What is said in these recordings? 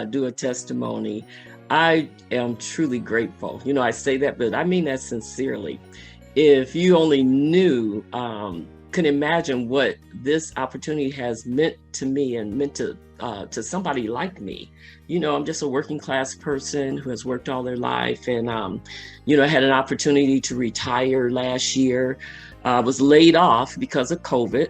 do a testimony. I am truly grateful. I say that, but I mean that sincerely. If you only knew, can imagine what this opportunity has meant to me and meant to somebody like me. I'm just a working class person who has worked all their life, and I had an opportunity to retire last year. I was laid off because of COVID,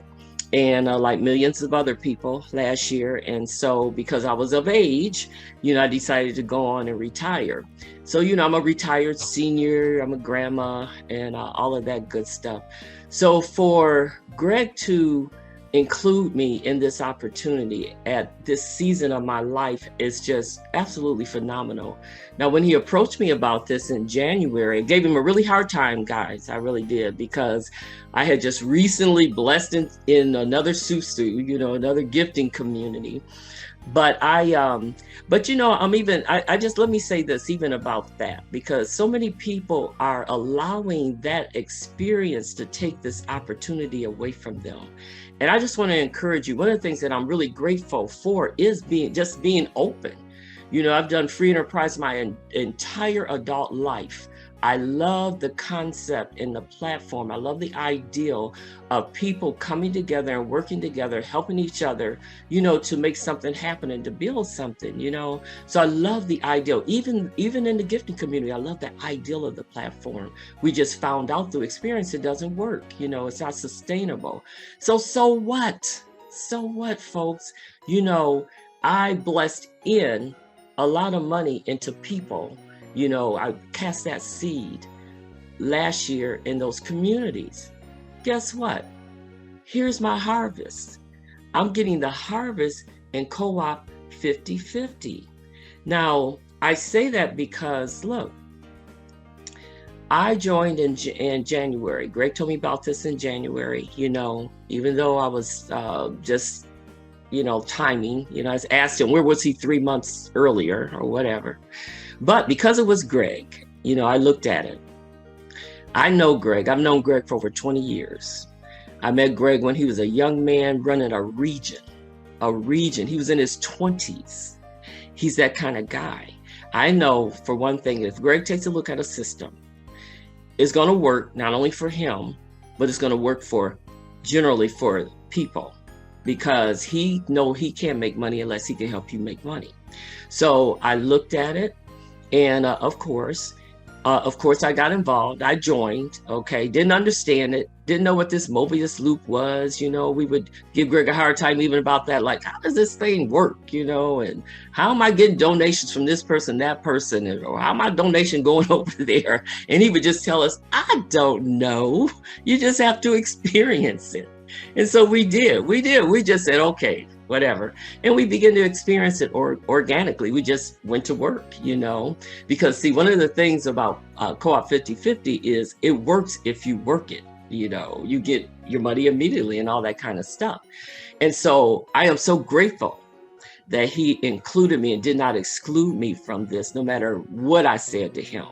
and like millions of other people last year. And so because I was of age, I decided to go on and retire. So, I'm a retired senior, I'm a grandma, and all of that good stuff. So for Greg to include me in this opportunity at this season of my life is just absolutely phenomenal. Now, when he approached me about this in January, I gave him a really hard time, guys. I really did, because I had just recently blessed in another susu, another gifting community. But I just, let me say this even about that, because so many people are allowing that experience to take this opportunity away from them. And I just want to encourage you. One of the things that I'm really grateful for is being open. I've done free enterprise my entire adult life. I love the concept and the platform. I love the ideal of people coming together and working together, helping each other, to make something happen and to build something, So I love the ideal. Even in the gifting community, I love the ideal of the platform. We just found out through experience it doesn't work. It's not sustainable. So what? So what, folks? I blessed in a lot of money into people. I cast that seed last year in those communities. Guess what? Here's my harvest. I'm getting the harvest in Coop5050. Now, I say that because, look, I joined in January. Greg told me about this in January, even though I was just, timing, I asked him, where was he 3 months earlier or whatever. But because it was Greg, I looked at it. I know Greg. I've known Greg for over 20 years. I met Greg when he was a young man running a region. He was in his 20s. He's that kind of guy. I know for one thing, if Greg takes a look at a system, it's going to work not only for him, but it's going to work generally for people, because he can't make money unless he can help you make money. So I looked at it. And of course, I got involved. I joined. Okay, didn't understand it. Didn't know what this Mobius loop was. We would give Greg a hard time even about that. Like, how does this thing work? And how am I getting donations from this person, that person, or how my donation going over there? And he would just tell us, I don't know. You just have to experience it. And so we did. We just said, okay, whatever. And we began to experience it organically. We just went to work, because see, one of the things about Coop5050 is it works if you work it, you get your money immediately and all that kind of stuff. And so I am so grateful that he included me and did not exclude me from this, no matter what I said to him.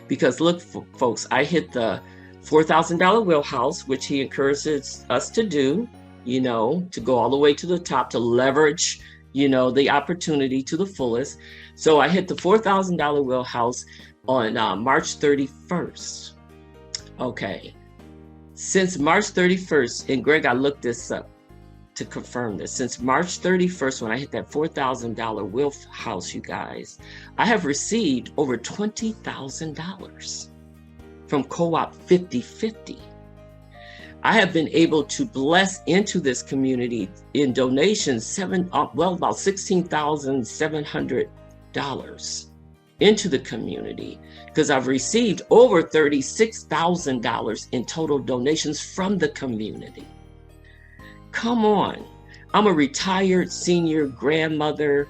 Because look, folks, I hit the $4,000 wheelhouse, which he encourages us to do, to go all the way to the top, to leverage, the opportunity to the fullest. So I hit the $4,000 wheelhouse on March 31st. Okay. Since March 31st, and Greg, I looked this up to confirm this. Since March 31st, when I hit that $4,000 wheelhouse, you guys, I have received over $20,000 from Coop5050. I have been able to bless into this community in donations about $16,700 into the community, because I've received over $36,000 in total donations from the community. Come on. I'm a retired senior grandmother,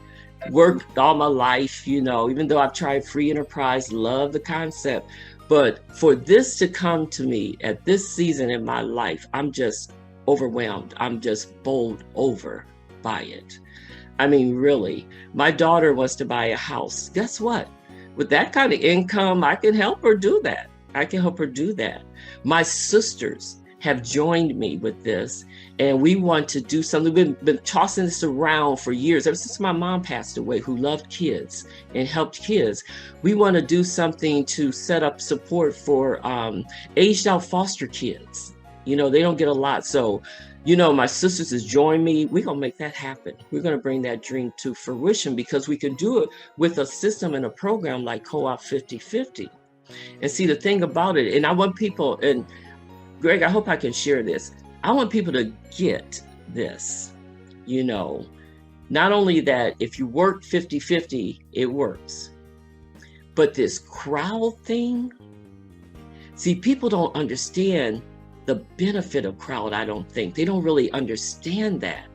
worked all my life, even though I've tried free enterprise, love the concept. But for this to come to me at this season in my life, I'm just overwhelmed. I'm just bowled over by it. I mean, really, my daughter wants to buy a house. Guess what? With that kind of income, I can help her do that. My sisters have joined me with this, and we want to do something. We've been tossing this around for years, ever since my mom passed away, who loved kids and helped kids. We want to do something to set up support for aged out foster kids. You know, they don't get a lot. So, you know, my sisters has joined me. We're going to make that happen. We're going to bring that dream to fruition, because we can do it with a system and a program like Coop5050. And see, the thing about it, and I want people, and Greg, I hope I can share this. I want people to get this, you know, not only that if you work 50-50, it works, but this crowd thing, see, people don't understand the benefit of crowd. I don't think they don't really understand that.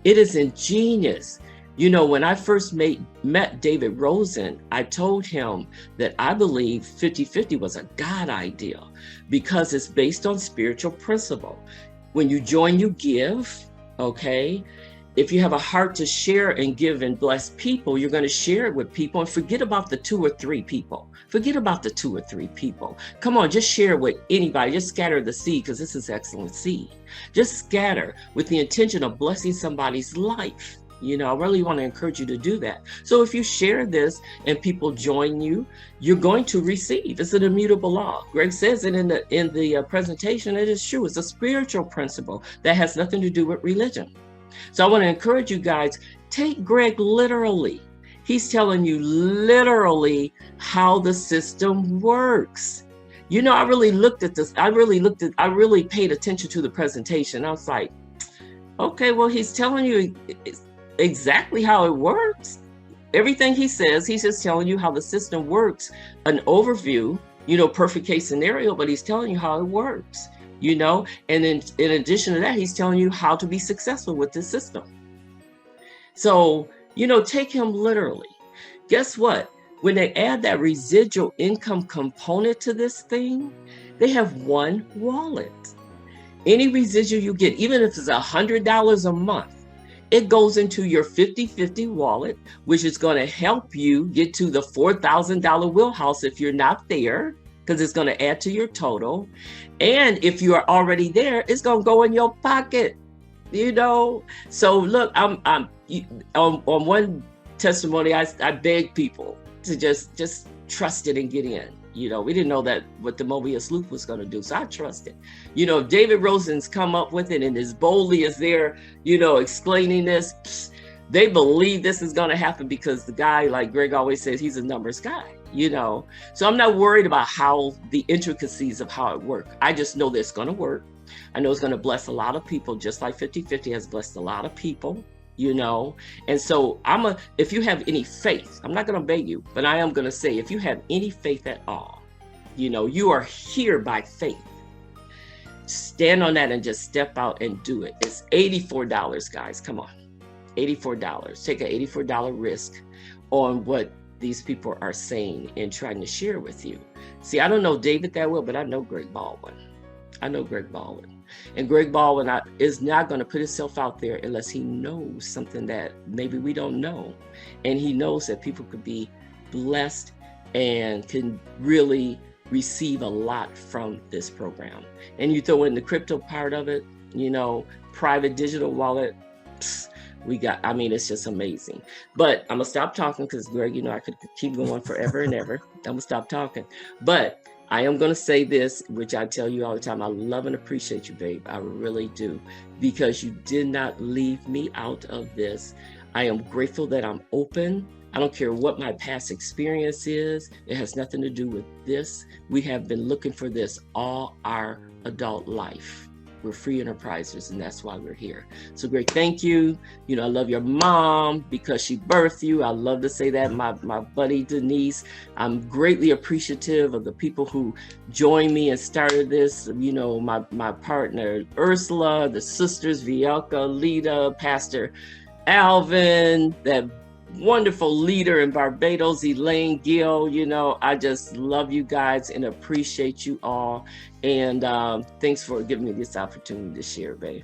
It is ingenious. You know, when I first met David Rosen, I told him that I believe 50-50 was a God idea, because it's based on spiritual principle. When you join, you give, okay? If you have a heart to share and give and bless people, you're going to share it with people, and forget about the 2 or 3 people. Forget about the 2 or 3 people. Come on, just share with anybody. Just scatter the seed, because this is excellent seed. Just scatter with the intention of blessing somebody's life. You know, I really want to encourage you to do that. So if you share this and people join you, you're going to receive. It's an immutable law. Greg says it in the presentation. It is true. It's a spiritual principle that has nothing to do with religion. So I want to encourage you guys, take Greg literally. He's telling you literally how the system works. You know, I really looked at this. I really paid attention to the presentation. I was like, okay, well, he's telling you exactly how it works. Everything he says, he's just telling you how the system works, an overview, you know, perfect case scenario, but he's telling you how it works, you know, and then in addition to that, he's telling you how to be successful with this system. So, you know, take him literally. Guess what? When they add that residual income component to this thing, they have one wallet. Any residual you get, even if it's $100 a month, it goes into your 50-50 wallet, which is going to help you get to the $4,000 wheelhouse if you're not there, because it's going to add to your total. And if you are already there, it's going to go in your pocket, you know. So look, I'm on one testimony, I beg people to just trust it and get in. You know, we didn't know that what the Mobius loop was going to do, so I trust it. You know, if David Rosen's come up with it and as boldly as they're, you know, explaining this, they believe this is going to happen, because the guy, like Greg always says, he's a numbers guy, you know. So I'm not worried about how the intricacies of how it works. I just know that it's going to work. I know it's going to bless a lot of people, just like 50-50 has blessed a lot of people. You know, and so if you have any faith, I'm not going to beg you, but I am going to say, if you have any faith at all, you know, you are here by faith. Stand on that and just step out and do it. It's $84, guys. Come on. $84. Take an $84 risk on what these people are saying and trying to share with you. See, I don't know David that well, but I know Greg Baldwin. And Greg Baldwin is not going to put himself out there unless he knows something that maybe we don't know. And he knows that people could be blessed and can really receive a lot from this program. And you throw in the crypto part of it, you know, private digital wallet, I mean, it's just amazing. But I'm going to stop talking, because Greg, you know, I could keep going forever and ever. I'm going to stop talking. But I am going to say this, which I tell you all the time. I love and appreciate you, babe. I really do, because you did not leave me out of this. I am grateful that I'm open. I don't care what my past experience is. It has nothing to do with this. We have been looking for this all our adult life. We're free enterprisers, and that's why we're here. So Greg, thank you. You know, I love your mom because she birthed you. I love to say that. My buddy Denise, I'm greatly appreciative of the people who joined me and started this. You know, my partner Ursula, the sisters Vielka, Lita, Pastor Alvin, that wonderful leader in Barbados, Elaine Gill. You know, I just love you guys and appreciate you all. And thanks for giving me this opportunity to share, babe.